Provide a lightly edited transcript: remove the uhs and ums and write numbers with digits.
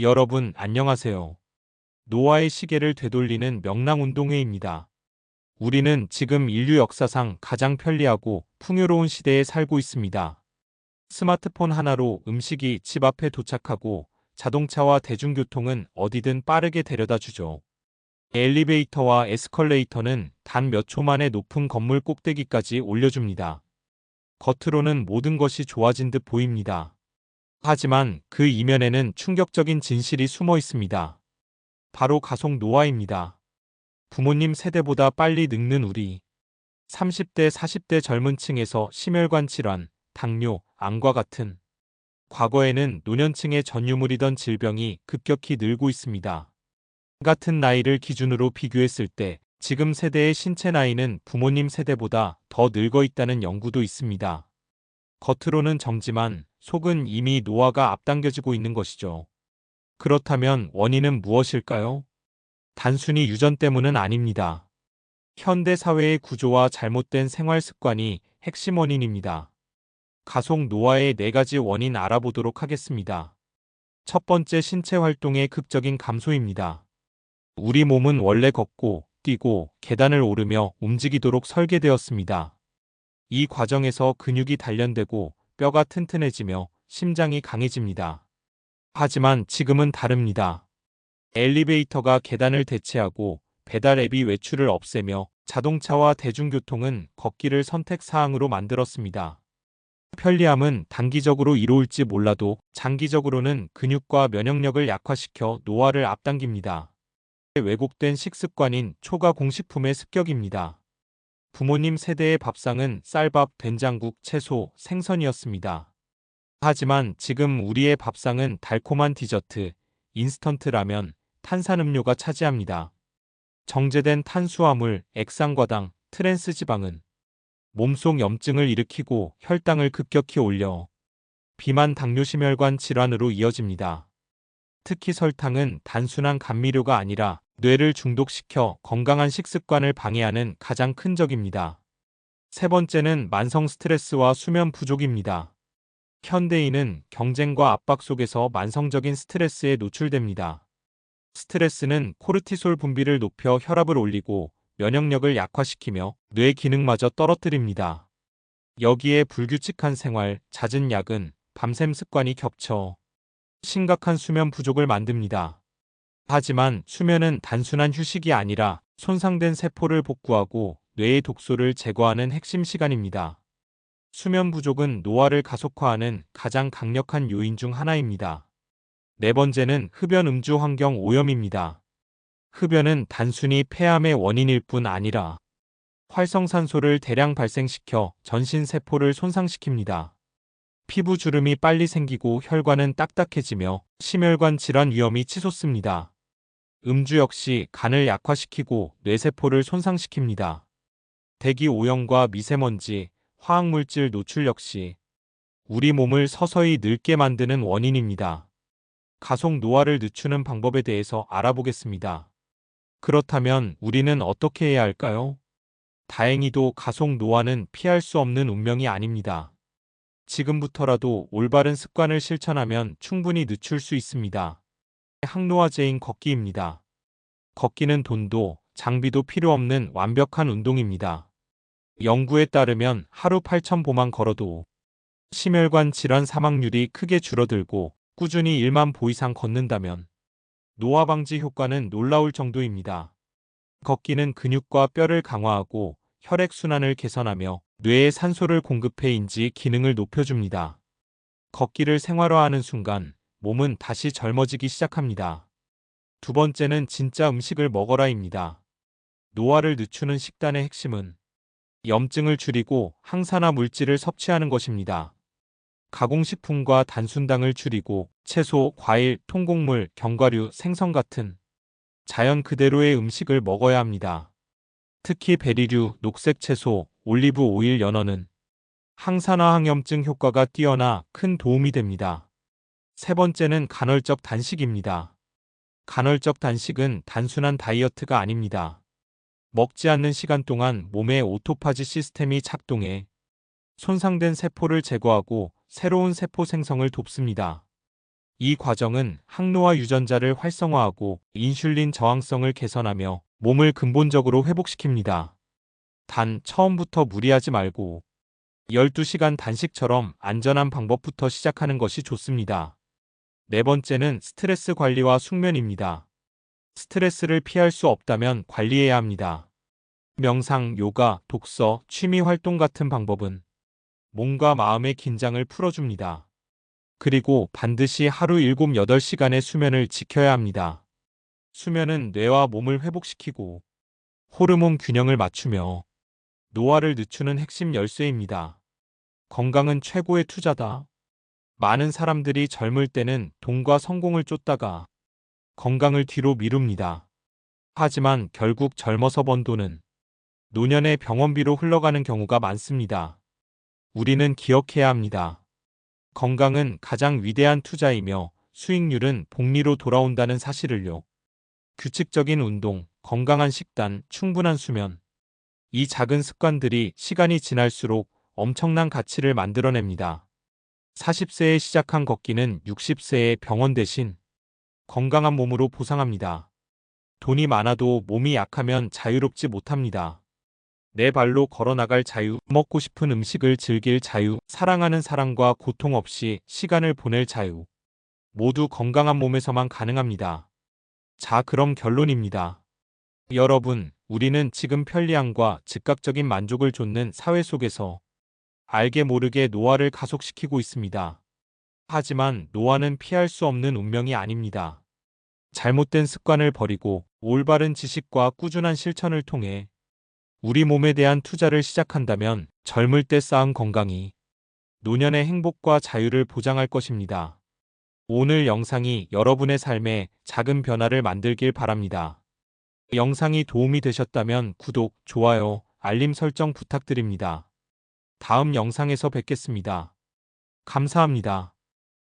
여러분, 안녕하세요. 노화의 시계를 되돌리는 명랑운동회입니다. 우리는 지금 인류 역사상 가장 편리하고 풍요로운 시대에 살고 있습니다. 스마트폰 하나로 음식이 집 앞에 도착하고 자동차와 대중교통은 어디든 빠르게 데려다 주죠. 엘리베이터와 에스컬레이터는 단 몇 초 만에 높은 건물 꼭대기까지 올려줍니다. 겉으로는 모든 것이 좋아진 듯 보입니다. 하지만 그 이면에는 충격적인 진실이 숨어 있습니다. 바로 가속 노화입니다. 부모님 세대보다 빨리 늙는 우리. 30대, 40대 젊은 층에서 심혈관 질환, 당뇨, 암과 같은 과거에는 노년층의 전유물이던 질병이 급격히 늘고 있습니다. 같은 나이를 기준으로 비교했을 때 지금 세대의 신체 나이는 부모님 세대보다 더 늙어 있다는 연구도 있습니다. 겉으로는 젊지만 속은 이미 노화가 앞당겨지고 있는 것이죠. 그렇다면 원인은 무엇일까요? 단순히 유전 때문은 아닙니다. 현대 사회의 구조와 잘못된 생활 습관이 핵심 원인입니다. 가속 노화의 4가지 원인 알아보도록 하겠습니다. 첫 번째, 신체 활동의 극적인 감소입니다. 우리 몸은 원래 걷고, 뛰고, 계단을 오르며 움직이도록 설계되었습니다. 이 과정에서 근육이 단련되고 뼈가 튼튼해지며 심장이 강해집니다. 하지만 지금은 다릅니다. 엘리베이터가 계단을 대체하고 배달 앱이 외출을 없애며 자동차와 대중교통은 걷기를 선택 사항으로 만들었습니다. 편리함은 단기적으로 이로울지 몰라도 장기적으로는 근육과 면역력을 약화시켜 노화를 앞당깁니다. 왜곡된 식습관인 초가 공식품의 습격입니다. 부모님 세대의 밥상은 쌀밥, 된장국, 채소, 생선이었습니다. 하지만 지금 우리의 밥상은 달콤한 디저트, 인스턴트 라면, 탄산음료가 차지합니다. 정제된 탄수화물, 액상과당, 트랜스 지방은 몸속 염증을 일으키고 혈당을 급격히 올려 비만, 당뇨, 심혈관 질환으로 이어집니다. 특히 설탕은 단순한 감미료가 아니라 뇌를 중독시켜 건강한 식습관을 방해하는 가장 큰 적입니다. 세 번째는 만성 스트레스와 수면 부족입니다. 현대인은 경쟁과 압박 속에서 만성적인 스트레스에 노출됩니다. 스트레스는 코르티솔 분비를 높여 혈압을 올리고 면역력을 약화시키며 뇌 기능마저 떨어뜨립니다. 여기에 불규칙한 생활, 잦은 야근, 밤샘 습관이 겹쳐 심각한 수면 부족을 만듭니다. 하지만 수면은 단순한 휴식이 아니라 손상된 세포를 복구하고 뇌의 독소를 제거하는 핵심 시간입니다. 수면 부족은 노화를 가속화하는 가장 강력한 요인 중 하나입니다. 네 번째는 흡연 음주 환경 오염입니다. 흡연은 단순히 폐암의 원인일 뿐 아니라 활성산소를 대량 발생시켜 전신 세포를 손상시킵니다. 피부 주름이 빨리 생기고 혈관은 딱딱해지며 심혈관 질환 위험이 치솟습니다. 음주 역시 간을 약화시키고 뇌세포를 손상시킵니다. 대기 오염과 미세먼지, 화학물질 노출 역시 우리 몸을 서서히 늙게 만드는 원인입니다. 가속 노화를 늦추는 방법에 대해서 알아보겠습니다. 그렇다면 우리는 어떻게 해야 할까요? 다행히도 가속 노화는 피할 수 없는 운명이 아닙니다. 지금부터라도 올바른 습관을 실천하면 충분히 늦출 수 있습니다. 항노화제인 걷기입니다. 걷기는 돈도 장비도 필요 없는 완벽한 운동입니다. 연구에 따르면 하루 8,000보만 걸어도 심혈관 질환 사망률이 크게 줄어들고 꾸준히 1만 보 이상 걷는다면 노화 방지 효과는 놀라울 정도입니다. 걷기는 근육과 뼈를 강화하고 혈액순환을 개선하며 뇌에 산소를 공급해 인지 기능을 높여줍니다. 걷기를 생활화하는 순간 몸은 다시 젊어지기 시작합니다. 두 번째는 진짜 음식을 먹어라입니다. 노화를 늦추는 식단의 핵심은 염증을 줄이고 항산화 물질을 섭취하는 것입니다. 가공식품과 단순당을 줄이고 채소, 과일, 통곡물, 견과류, 생선 같은 자연 그대로의 음식을 먹어야 합니다. 특히 베리류, 녹색 채소, 올리브 오일, 연어는 항산화 항염증 효과가 뛰어나 큰 도움이 됩니다. 세 번째는 간헐적 단식입니다. 간헐적 단식은 단순한 다이어트가 아닙니다. 먹지 않는 시간 동안 몸의 오토파지 시스템이 작동해 손상된 세포를 제거하고 새로운 세포 생성을 돕습니다. 이 과정은 항노화 유전자를 활성화하고 인슐린 저항성을 개선하며 몸을 근본적으로 회복시킵니다. 단, 처음부터 무리하지 말고 12시간 단식처럼 안전한 방법부터 시작하는 것이 좋습니다. 네 번째는 스트레스 관리와 숙면입니다. 스트레스를 피할 수 없다면 관리해야 합니다. 명상, 요가, 독서, 취미 활동 같은 방법은 몸과 마음의 긴장을 풀어줍니다. 그리고 반드시 하루 7, 8시간의 수면을 지켜야 합니다. 수면은 뇌와 몸을 회복시키고 호르몬 균형을 맞추며 노화를 늦추는 핵심 열쇠입니다. 건강은 최고의 투자다. 많은 사람들이 젊을 때는 돈과 성공을 쫓다가 건강을 뒤로 미룹니다. 하지만 결국 젊어서 번 돈은 노년의 병원비로 흘러가는 경우가 많습니다. 우리는 기억해야 합니다. 건강은 가장 위대한 투자이며 수익률은 복리로 돌아온다는 사실을요. 규칙적인 운동, 건강한 식단, 충분한 수면. 이 작은 습관들이 시간이 지날수록 엄청난 가치를 만들어냅니다. 40세에 시작한 걷기는 60세에 병원 대신 건강한 몸으로 보상합니다. 돈이 많아도 몸이 약하면 자유롭지 못합니다. 내 발로 걸어나갈 자유, 먹고 싶은 음식을 즐길 자유, 사랑하는 사람과 고통 없이 시간을 보낼 자유. 모두 건강한 몸에서만 가능합니다. 자, 그럼 결론입니다. 여러분, 우리는 지금 편리함과 즉각적인 만족을 좇는 사회 속에서 알게 모르게 노화를 가속시키고 있습니다. 하지만 노화는 피할 수 없는 운명이 아닙니다. 잘못된 습관을 버리고 올바른 지식과 꾸준한 실천을 통해 우리 몸에 대한 투자를 시작한다면 젊을 때 쌓은 건강이 노년의 행복과 자유를 보장할 것입니다. 오늘 영상이 여러분의 삶에 작은 변화를 만들길 바랍니다. 영상이 도움이 되셨다면 구독, 좋아요, 알림 설정 부탁드립니다. 다음 영상에서 뵙겠습니다. 감사합니다.